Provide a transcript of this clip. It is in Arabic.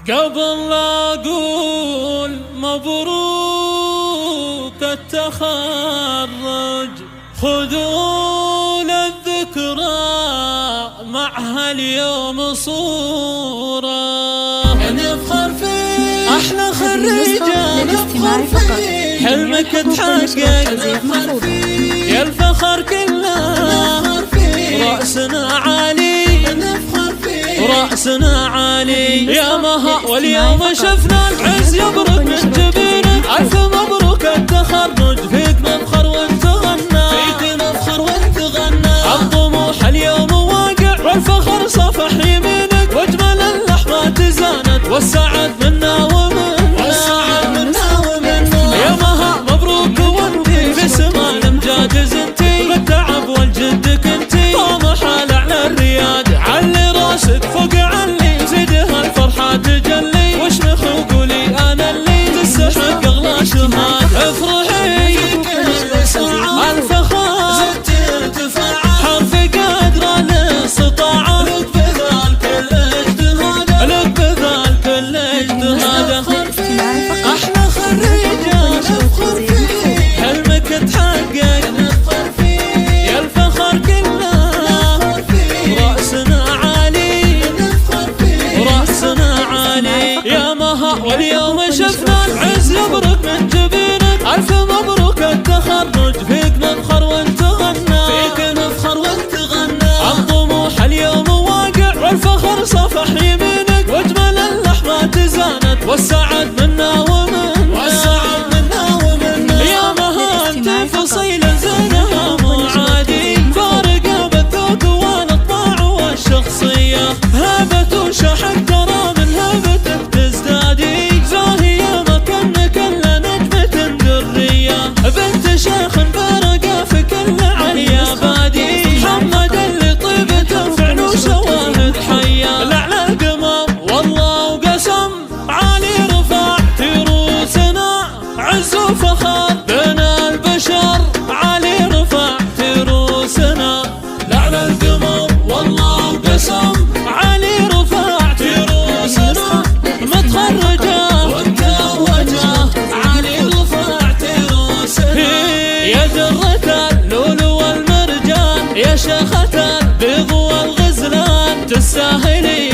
قبل لا أقول مبروك التخرج خذون الذكرى معها اليوم صورة نفخر فيه أحلى خريجة نفخر فيه حلمك تحقق نفخر فيه يا الفخر كله نفخر فيه رأسنا عالي نفخر فيه رأسنا عالي يا مها واليوم شفنا العز يبرق من جبينك ألف مبروك التخرج فيك نفخر وانت غنى فيك نفخر وانت غنى الطموح اليوم واقع والفخر صفح يمينك واجمل اللحظات زانت والسعد منا ومنا والسعد منا ومنا يا مها مبروك وانتي في سما الامجاد زنتي بالتعب والجد كنتي طموح على الرياد علي راسك فوق علي زيدها الفرحة تجلي واشمخ وقولي انا اللي تستحق اغلى شهاد افرحي الفخر زدت ارتفاع حرف قدر الاستطاعة لك بذال كل اجتهاد لك بذال كل اجتهاد احلى خريجة نفخر فيه حلمك تحقق نفخر فيه يا الفخر كله نفخر فيه رأسنا عالي نفخر فيه رأسنا عالي يا مها واليوم شفنا العز يبرق من جبينك ألف مبروك التخرج فيك نفخر وانت غنى فيك نفخر وانت غنى الطموح اليوم واقع والفخر صفح يمينك واجمل اللحظات زانت والسعد منا ومنا والسعد منا ومنا يا مها انت فصيل زينها مو عادي فارقة بالذوق والاطباع والشخصية هبة وشحن ترى من هبتك تزدادي زاهية مكانك كل نجمة درية بنت شيخ فرقة في كل عليا بادي محمد اللي طيبته فعل وشواهد حية لعلى القمر والله وقسم عالي رفعت روسنا عز وفخر بين البشر عالي رفعت روسنا لعلى القمر والله وقسم عالي رفعت روسنا متخرجة ومتوجة عالي رفعت روسنا يا درة اللؤلؤ والمرجان يا شيخة البيض والغزلان تستاهلي